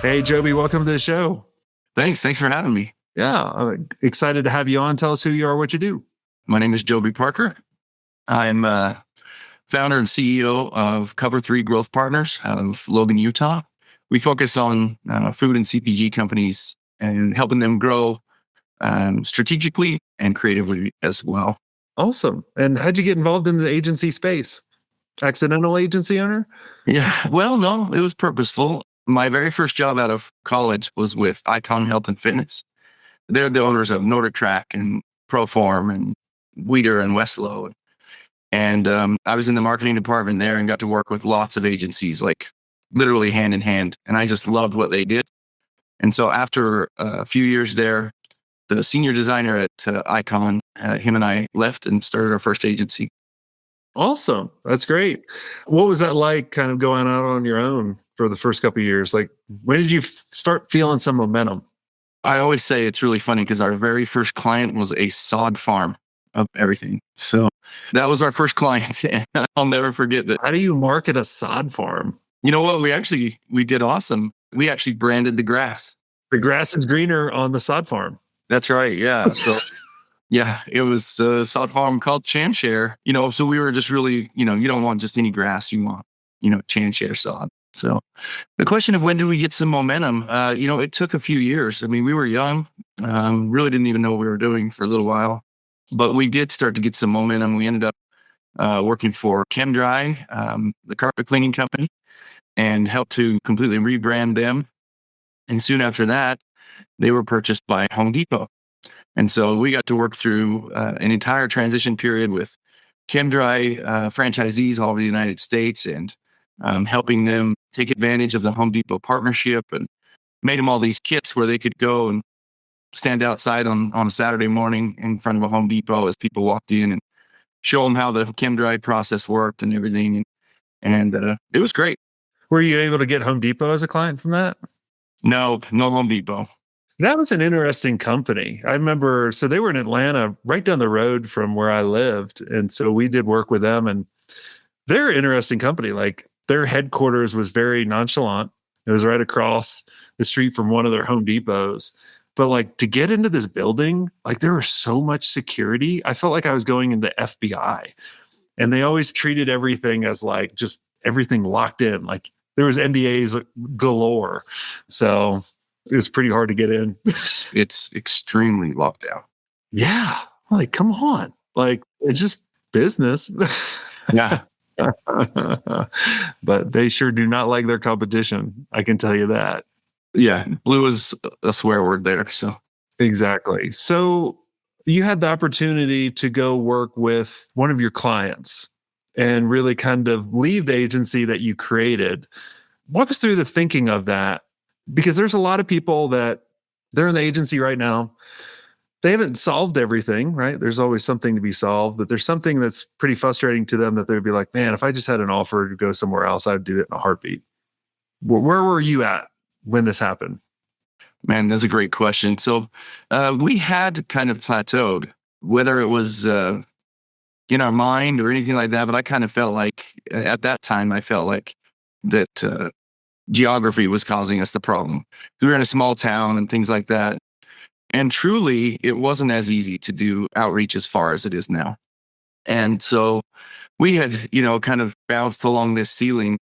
Hey, Joby, welcome to the show. Thanks for having me. Yeah, I'm excited to have you on. Tell us who you are, what you do. My name is Joaby Parker. I'm founder and CEO of Cover 3 Growth Partners out of Logan, Utah. We focus on food and CPG companies and helping them grow strategically and creatively as well. Awesome. And how'd you get involved in the agency space? Accidental agency owner? Yeah, well, no, it was purposeful. My very first job out of college was with Icon Health and Fitness. They're the owners of Nordic Track and Proform and Weider and Westlow. And I was in the marketing department there and got to work with lots of agencies, like literally hand in hand. And I just loved what they did. And so after a few years there, the senior designer at Icon, him and I left and started our first agency. Awesome. That's great. What was that like kind of going out on your own for the first couple of years? Like, when did you start feeling some momentum? I always say it's really funny because our very first client was a sod farm of everything. So that was our first client. And I'll never forget that. How do you market a sod farm? You know what? We did awesome. We actually branded the grass. The grass is greener on the sod farm. That's right. Yeah. So yeah, it was a sod farm called Chanshare. So we were just really, you don't want just any grass. You want, Chanshare sod. So the question of when did we get some momentum? It took a few years. I mean, we were young, really didn't even know what we were doing for a little while, but we did start to get some momentum. We ended up working for ChemDry, the carpet cleaning company, and helped to completely rebrand them. And soon after that, they were purchased by Home Depot. And so we got to work through an entire transition period with ChemDry franchisees all over the United States and helping them take advantage of the Home Depot partnership, and made them all these kits where they could go and stand outside on a Saturday morning in front of a Home Depot as people walked in and show them how the ChemDry process worked and everything. And it was great. Were you able to get Home Depot as a client from that? No Home Depot. That was an interesting company. I remember, so they were in Atlanta, right down the road from where I lived. And so we did work with them, and they're an interesting company. Like, their headquarters was very nonchalant. It was right across the street from one of their Home Depots. But like, to get into this building, like, there was so much security. I felt like I was going in the FBI, and they always treated everything as like just everything locked in. Like, there was NDAs galore. So it was pretty hard to get in. It's extremely locked down. Yeah. Like, come on. Like, it's just business. Yeah. But they sure do not like their competition. I can tell you that. Yeah. Blue is a swear word there. So Exactly. So you had the opportunity to go work with one of your clients and really kind of leave the agency that you created. Walk us through the thinking of that, because there's a lot of people that they're in the agency right now. They haven't solved everything, right? There's always something to be solved, but there's something that's pretty frustrating to them that they'd be like, man, if I just had an offer to go somewhere else, I'd do it in a heartbeat. Where were you at when this happened? Man, that's a great question. So we had kind of plateaued, whether it was in our mind or anything like that. But I kind of felt like at that time, I felt like that geography was causing us the problem. We were in a small town and things like that. And truly, it wasn't as easy to do outreach as far as it is now. And so we had, kind of bounced along this ceiling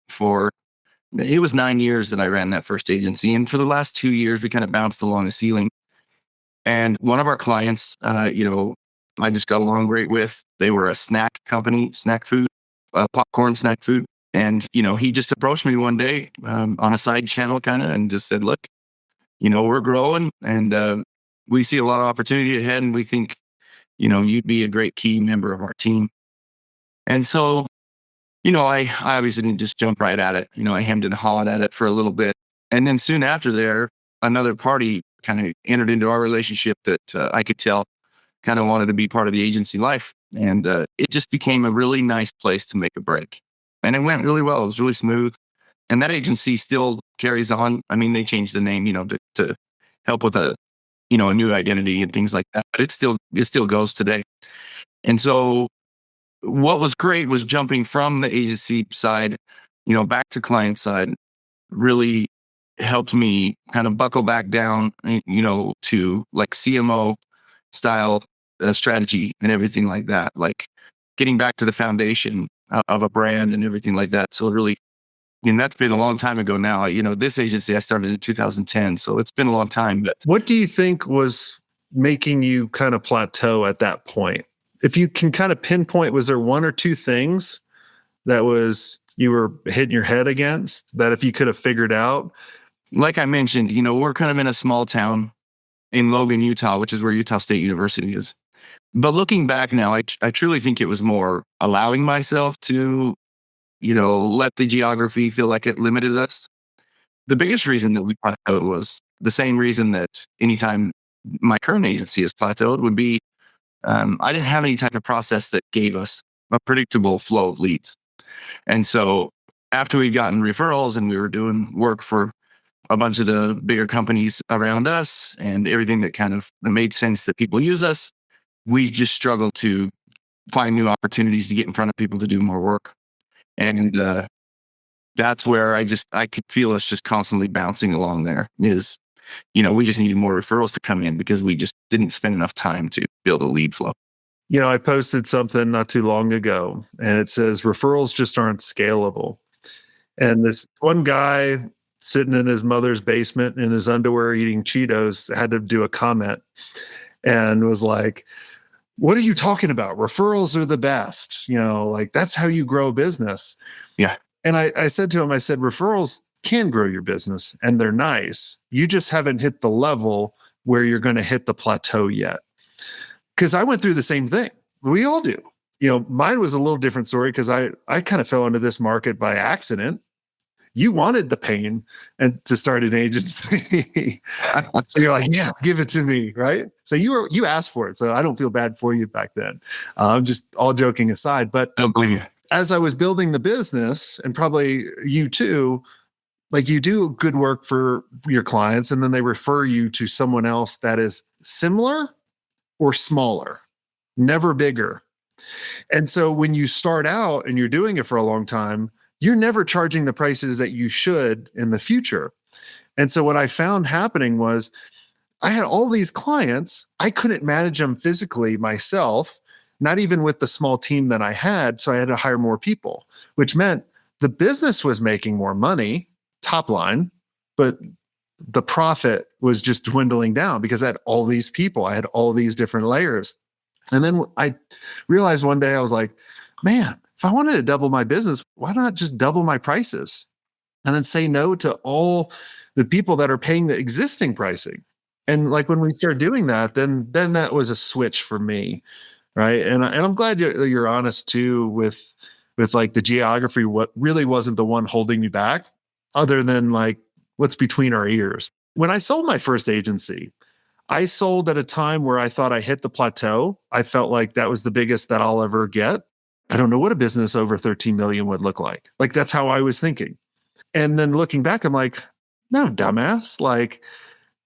it was 9 years that I ran that first agency. And for the last 2 years, we kind of bounced along the ceiling. And one of our clients, I just got along great with. They were a snack company, snack food, popcorn snack food. And, he just approached me one day on a side channel kind of and just said, look, we're growing and we see a lot of opportunity ahead. And we think, you'd be a great key member of our team. And so, I obviously didn't just jump right at it. I hemmed and hawed at it for a little bit. And then soon after there, another party kind of entered into our relationship that I could tell kind of wanted to be part of the agency life. And it just became a really nice place to make a break. And it went really well. It was really smooth. And that agency still carries on. I mean, they changed the name, to help with a new identity and things like that. But it still goes today. And so what was great was jumping from the agency side, back to client side, really helped me kind of buckle back down, to like CMO style strategy and everything like that, like getting back to the foundation of a brand and everything like that. So it really, that's been a long time ago now. This agency I started in 2010, so it's been a long time. But What do you think was making you kind of plateau at that point? If you can kind of pinpoint, was there one or two things that was you were hitting your head against that if you could have figured out? like I mentioned, we're kind of in a small town in Logan, Utah, which is where Utah State University is. But looking back now, I truly think it was more allowing myself to, let the geography feel like it limited us. The biggest reason that we plateaued was the same reason that anytime my current agency has plateaued would be I didn't have any type of process that gave us a predictable flow of leads. And so after we'd gotten referrals and we were doing work for a bunch of the bigger companies around us and everything that kind of made sense that people use us, we just struggled to find new opportunities to get in front of people to do more work. And that's where I could feel us just constantly bouncing along there is, we just needed more referrals to come in because we just didn't spend enough time to build a lead flow. I posted something not too long ago and it says referrals just aren't scalable. And this one guy sitting in his mother's basement in his underwear eating Cheetos had to do a comment and was like, what are you talking about? Referrals are the best. Like that's how you grow a business. Yeah. And I said to him, I said, referrals can grow your business and they're nice. You just haven't hit the level where you're going to hit the plateau yet. Because I went through the same thing. We all do. Mine was a little different story because I kind of fell into this market by accident. You wanted the pain and to start an agency. So you're like, yeah, give it to me. Right. So you asked for it. So I don't feel bad for you back then. I'm just all joking aside. But I don't blame you. as I was building the business, and probably you too, like you do good work for your clients and then they refer you to someone else that is similar or smaller, never bigger. And so when you start out and you're doing it for a long time, you're never charging the prices that you should in the future. And so what I found happening was I had all these clients. I couldn't manage them physically myself, not even with the small team that I had. So I had to hire more people, which meant the business was making more money, top line, but the profit was just dwindling down because I had all these people. I had all these different layers. And then I realized one day I was like, man, if I wanted to double my business, why not just double my prices and then say no to all the people that are paying the existing pricing? And like when we started doing that, then that was a switch for me, right? And I'm glad you're honest too with like the geography. What really wasn't the one holding me back, other than like what's between our ears. When I sold my first agency, I sold at a time where I thought I hit the plateau. I felt like that was the biggest that I'll ever get. I don't know what a business over 13 million would look like. Like that's how I was thinking. And then looking back, I'm like, no, dumbass. Like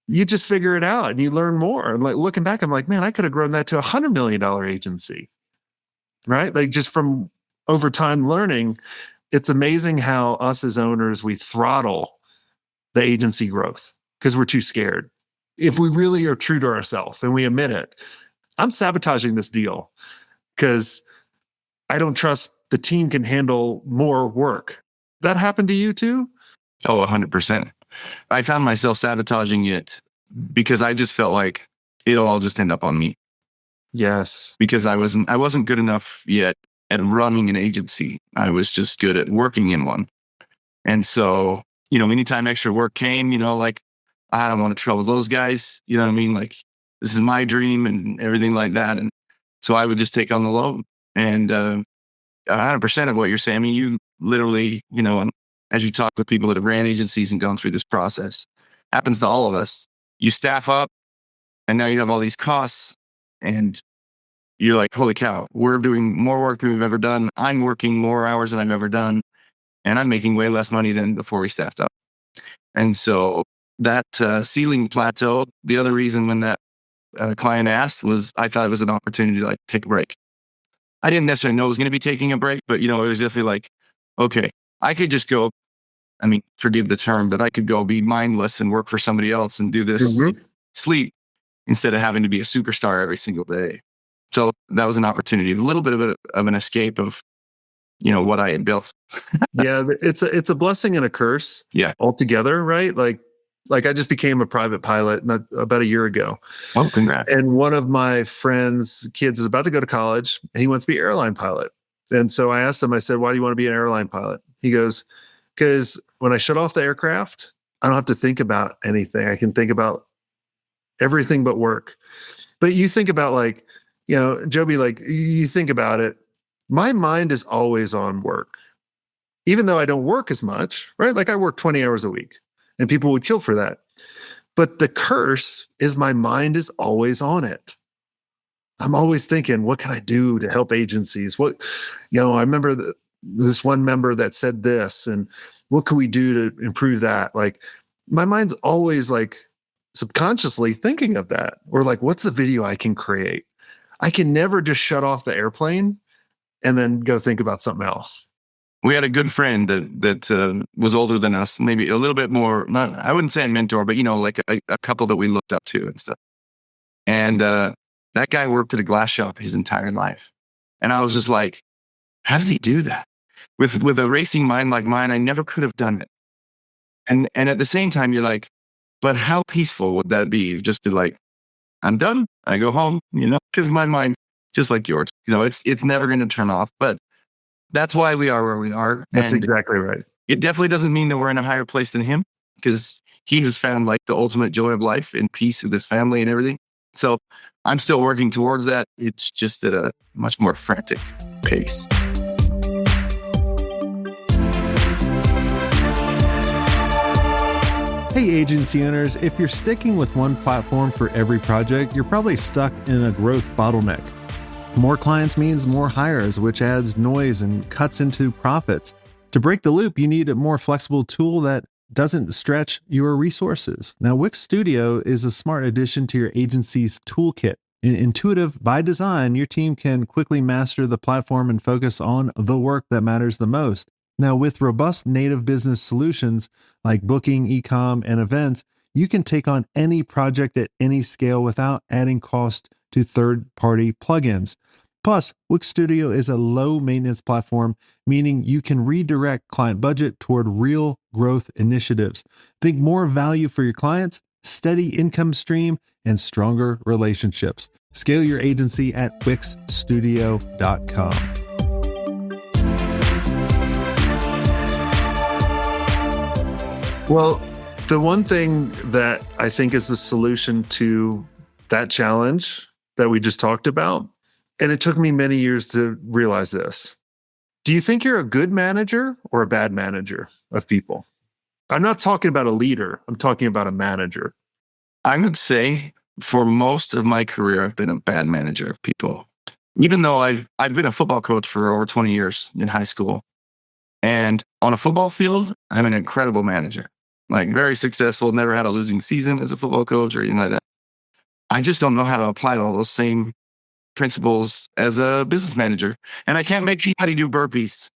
you just figure it out and you learn more. And like looking back, I'm like, man, I could have grown that to $100 million agency, right? Like just from over time learning, it's amazing how us as owners, we throttle the agency growth because we're too scared. If we really are true to ourselves and we admit it, I'm sabotaging this deal because I don't trust the team can handle more work. That happened to you too? Oh, 100%. I found myself sabotaging it because I just felt like it'll all just end up on me Yes. because I wasn't good enough yet at running an agency. I was just good at working in one. And so, anytime extra work came, like I don't want to trouble those guys. You know what I mean? Like this is my dream and everything like that. And so I would just take on the load. And 100% of what you're saying, I mean, you literally, as you talk with people that have ran agencies and gone through this process, happens to all of us. You staff up and now you have all these costs and you're like, holy cow, we're doing more work than we've ever done. I'm working more hours than I've ever done. And I'm making way less money than before we staffed up. And so that ceiling plateau, the other reason when that client asked was I thought it was an opportunity to like take a break. I didn't necessarily know I was going to be taking a break, but it was definitely like, okay, I could just go I mean, forgive the term, but I could go be mindless and work for somebody else and do this Mhm. sleep instead of having to be a superstar every single day. So that was an opportunity, a little bit of an escape of, what I had built. Yeah, it's a blessing and a curse Yeah. altogether, right? Like I just became a private pilot about a year ago. Oh, congrats. And one of my friend's kids is about to go to college and he wants to be an airline pilot. And so I asked him, I said, why do you want to be an airline pilot? He goes, because when I shut off the aircraft, I don't have to think about anything. I can think about everything but work. But you think about Joby, like you think about it, my mind is always on work, even though I don't work as much, right? Like I work 20 hours a week and people would kill for that. But the curse is my mind is always on it. I'm always thinking, what can I do to help agencies? I remember this one member that said this, and what can we do to improve that? Like, my mind's always like subconsciously thinking of that, or like, what's the video I can create? I can never just shut off the airplane and then go think about something else. We had a good friend that was older than us, maybe a little bit more, not, I wouldn't say a mentor, but, like a couple that we looked up to and stuff. And that guy worked at a glass shop his entire life. And I was just like, how does he do that? With a racing mind like mine, I never could have done it. And at the same time, you're like, but how peaceful would that be? Just be like, I'm done. I go home, because my mind, just like yours, it's never going to turn off. But that's why we are where we are. That's And exactly right. it definitely doesn't mean that we're in a higher place than him, because he has found like the ultimate joy of life and peace with his family and everything. So I'm still working towards that. It's just at a much more frantic pace. Hey, agency owners, if you're sticking with one platform for every project, you're probably stuck in a growth bottleneck. More clients means more hires, which adds noise and cuts into profits. To break the loop, you need a more flexible tool that doesn't stretch your resources. Now, Wix Studio is a smart addition to your agency's toolkit. Intuitive by design, your team can quickly master the platform and focus on the work that matters the most. Now, with robust native business solutions like booking, e-com, and events, you can take on any project at any scale without adding cost to third-party plugins. Plus, Wix Studio is a low-maintenance platform, meaning you can redirect client budget toward real growth initiatives. Think more value for your clients, steady income stream, and stronger relationships. Scale your agency at wixstudio.com. Well, the one thing that I think is the solution to that challenge that we just talked about, and it took me many years to realize this. Do you think you're a good manager or a bad manager of people? I'm not talking about a leader. I'm talking about a manager. I would say for most of my career, I've been a bad manager of people. Even though I've been a football coach for over 20 years in high school. And on a football field, I'm an incredible manager. Like very successful, never had a losing season as a football coach or anything like that. I just don't know how to apply all those same principles as a business manager. And I can't make anybody do burpees.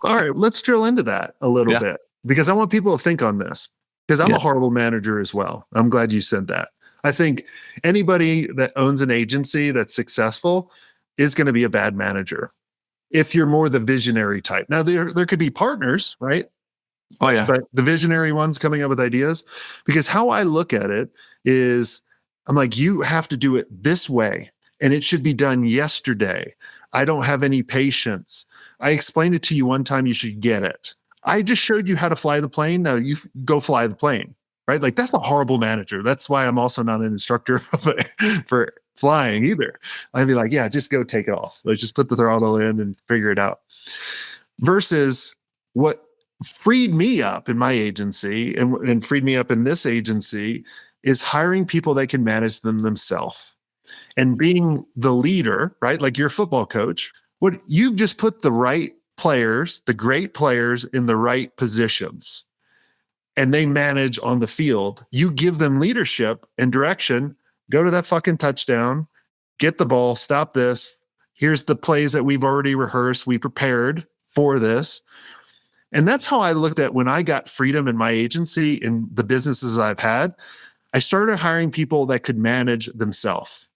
All right, let's drill into that a little Yeah. bit because I want people to think on this because I'm Yeah. a horrible manager as well. I'm glad you said that. I think anybody that owns an agency that's successful is going to be a bad manager if you're more the visionary type. Now, there could be partners, right? Oh, yeah. But the visionary ones coming up with ideas, because how I look at it is I'm like, you have to do it this way and it should be done yesterday. I don't have any patience. I explained it to you one time, you should get it. I just showed you how to fly the plane. Now you go fly the plane, right? Like that's a horrible manager. That's why I'm also not an instructor for flying either. I'd be like, yeah, just go take it off. Like just put the throttle in and figure it out. Versus what freed me up in my agency and freed me up in this agency is hiring people that can manage them themselves and being the leader, right? Like your football coach, what you've just put the right players, the great players in the right positions and they manage on the field. You give them leadership and direction, go to that fucking touchdown, get the ball, stop this. Here's the plays that we've already rehearsed. We prepared for this. And that's how I looked at when I got freedom in my agency in the businesses I've had. I started hiring people that could manage themselves,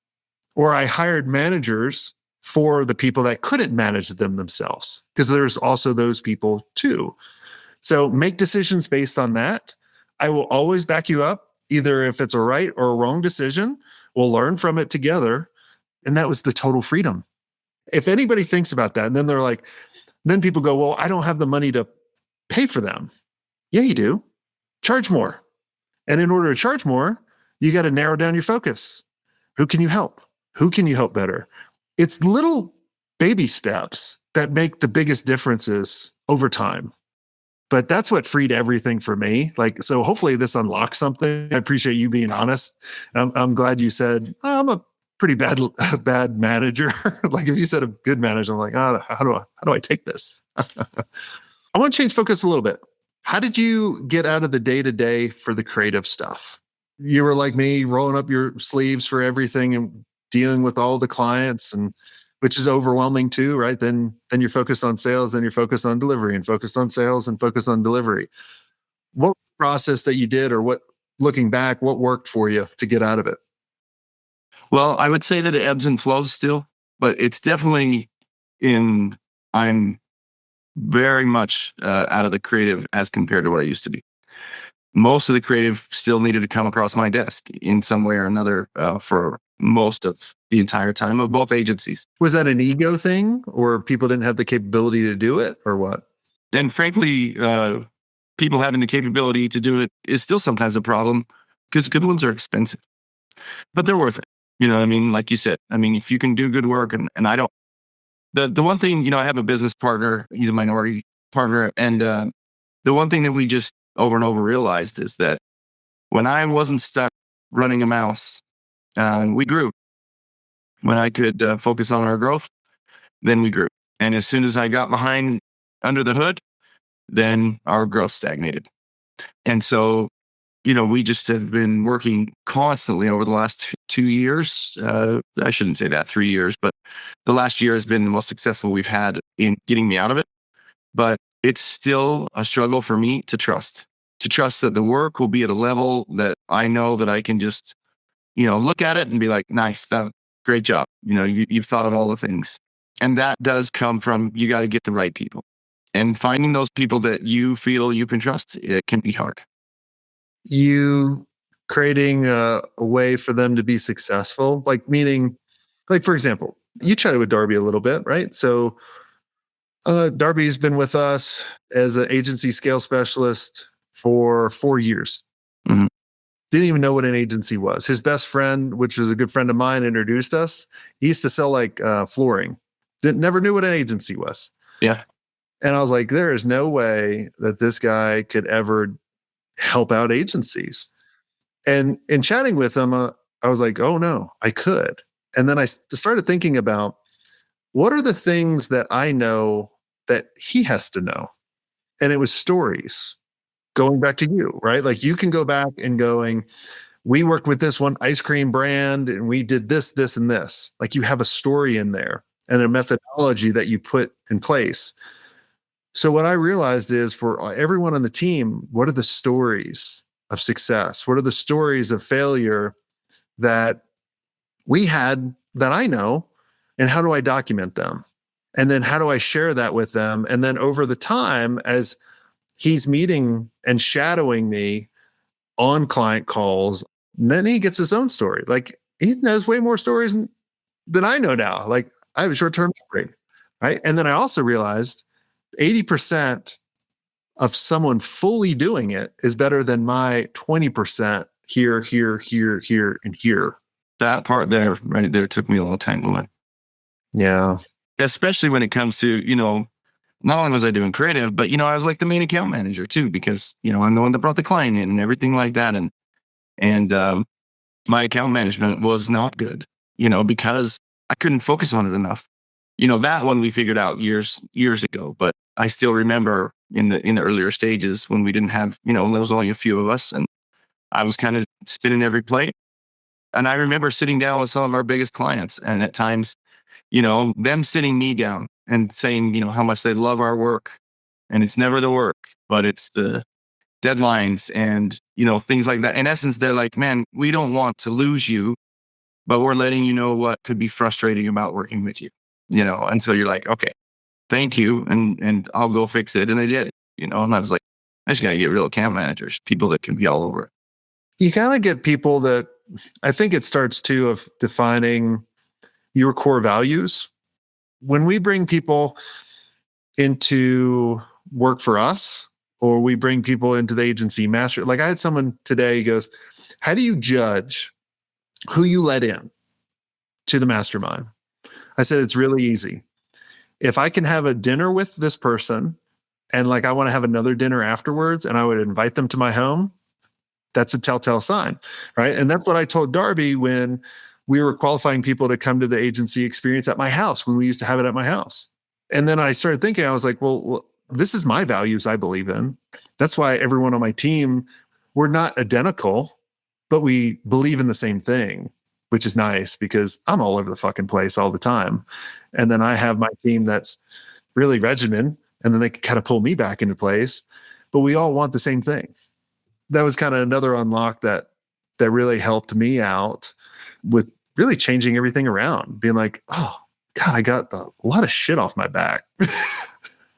or I hired managers for the people that couldn't manage them themselves, because there's also those people too. So make decisions based on that. I will always back you up, either if it's a right or a wrong decision. We'll learn from it together. And that was the total freedom. If anybody thinks about that, and then they're like, then people go, well, I don't have the money to pay for them. Yeah, you do. Charge more. And in order to charge more, you got to narrow down your focus. Who can you help? Who can you help better? It's little baby steps that make the biggest differences over time. But that's what freed everything for me. Like, so hopefully this unlocks something. I appreciate you being honest. I'm glad you said, oh, I'm a pretty bad manager. Like if you said a good manager, I'm like, oh, how do I take this? I want to change focus a little bit. How did you get out of the day-to-day for the creative stuff? You were like me, rolling up your sleeves for everything and dealing with all the clients, and which is overwhelming too, right? Then you're focused on sales, then you're focused on delivery, and focused on sales and focused on delivery. What process that you did, or what, looking back, what worked for you to get out of it? Well, I would say that it ebbs and flows still, but it's definitely I'm very much out of the creative as compared to what I used to be. Most of the creative still needed to come across my desk in some way or another for most of the entire time of both agencies. Was that an ego thing, or people didn't have the capability to do it, or what? And frankly, people having the capability to do it is still sometimes a problem, because good ones are expensive, but they're worth it. You know what I mean? Like you said, I mean, if you can do good work, and I don't, the one thing, I have a business partner, he's a minority partner. And the one thing that we just over and over realized is that when I wasn't stuck running a mouse, we grew. When I could focus on our growth, then we grew. And as soon as I got behind under the hood, then our growth stagnated. And so, we just have been working constantly over the last 2 years. I shouldn't say that, 3 years, but the last year has been the most successful we've had in getting me out of it. But it's still a struggle for me to trust that the work will be at a level that I know that I can just, look at it and be like, nice, great job. You've thought of all the things. And that does come from, you got to get the right people, and finding those people that you feel you can trust. It can be hard. You creating a way for them to be successful, like meaning, like for example, you chatted with Darby a little bit, right? So Darby's been with us as an agency scale specialist for 4 years. Mhm. Didn't even know what an agency was. His best friend, which was a good friend of mine, introduced us. He used to sell like flooring. Never knew what an agency was. Yeah. And I was like, there is no way that this guy could ever help out agencies. And in chatting with him, I was like, oh no, I could. And then I started thinking about, what are the things that I know that he has to know? And it was stories. Going back to you, right? Like you can go back and going, we worked with this one ice cream brand and we did this, this, and this. Like you have a story in there and a methodology that you put in place. So what I realized is, for everyone on the team, what are the stories of success? What are the stories of failure that we had that I know? And how do I document them? And then how do I share that with them? And then over the time, as he's meeting and shadowing me on client calls, then he gets his own story. Like he knows way more stories than I know now. Like I have a short-term memory, right? And then I also realized 80% of someone fully doing it is better than my 20% here, here, here, here, and here. That part there, right there, took me a long time to learn. Yeah. Especially when it comes to, not only was I doing creative, but, I was like the main account manager too, because, I'm the one that brought the client in and everything like that. And my account management was not good, because I couldn't focus on it enough. That one we figured out years ago, but I still remember in the earlier stages when we didn't have, there was only a few of us, and I was kind of spinning every plate. And I remember sitting down with some of our biggest clients, and at times, them sitting me down and saying, how much they love our work. and it's never the work, but it's the deadlines and, things like that. In essence, they're like, man, we don't want to lose you, but we're letting you know what could be frustrating about working with you, and so you're like, okay, thank you. And I'll go fix it. And I did, and I was like, I just got to get real account managers, people that can be all over it. You kind of get people that, I think it starts too of defining your core values. When we bring people into work for us, or we bring people into the agency master, like I had someone today, he goes, how do you judge who you let in to the mastermind? I said, it's really easy. If I can have a dinner with this person and like I want to have another dinner afterwards and I would invite them to my home, that's a telltale sign, right? And that's what I told Darby when we were qualifying people to come to the agency experience at my house, when we used to have it at my house. And then I started thinking, I was like, well, this is my values I believe in. That's why everyone on my team, we're not identical, but we believe in the same thing, which is nice because I'm all over the fucking place all the time. And then I have my team that's really regimented, and then they can kind of pull me back into place, but we all want the same thing. That was kind of another unlock that really helped me out with really changing everything around, being like, oh God, I got a lot of shit off my back.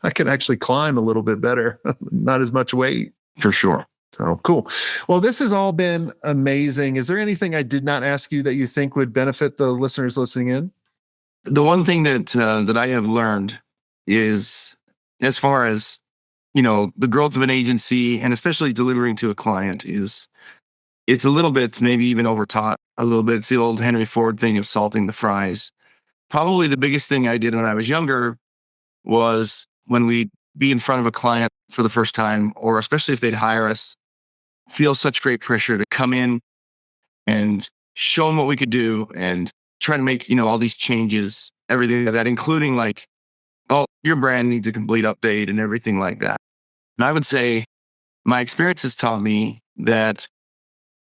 I can actually climb a little bit better, not as much weight. For sure. So cool. Well, this has all been amazing. Is there anything I did not ask you that you think would benefit the listeners listening in? The one thing that I have learned is, as far as the growth of an agency and especially delivering to a client, is it's a little bit maybe even overtaught a little bit. It's the old Henry Ford thing of salting the fries. Probably the biggest thing I did when I was younger was when we'd be in front of a client for the first time, or especially if they'd hire us, feel such great pressure to come in and show them what we could do and try to make, all these changes, everything like that, including like, oh, your brand needs a complete update and everything like that. And I would say my experience has taught me that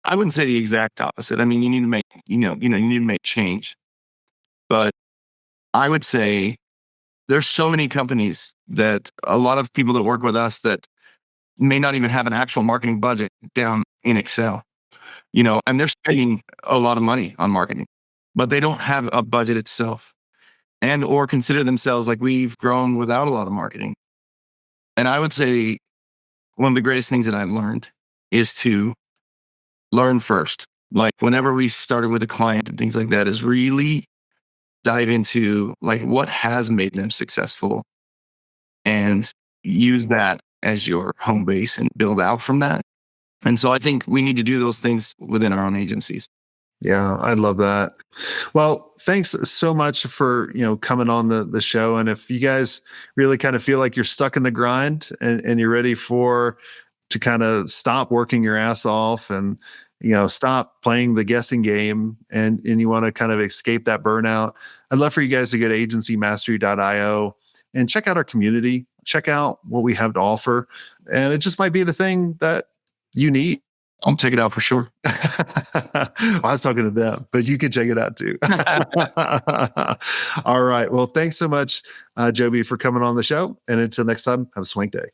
I wouldn't say the exact opposite. I mean, you need to make, you need to make change. But I would say there's so many companies that a lot of people that work with us that may not even have an actual marketing budget down in Excel, and they're spending a lot of money on marketing, but they don't have a budget itself, and or consider themselves like we've grown without a lot of marketing. And I would say one of the greatest things that I've learned is to learn first. Like whenever we started with a client and things like that, is really dive into like what has made them successful and use that as your home base and build out from that. And so I think we need to do those things within our own agencies. Yeah, I love that. Well, thanks so much for, coming on the show. And if you guys really kind of feel like you're stuck in the grind and you're ready to kind of stop working your ass off and, stop playing the guessing game and you want to kind of escape that burnout, I'd love for you guys to go to agencymastery.io and check out our community, check out what we have to offer. And it just might be the thing that you need. I'll check it out for sure. I was talking to them, but you can check it out too. All right. Well, thanks so much, Joby, for coming on the show. And until next time, have a swank day.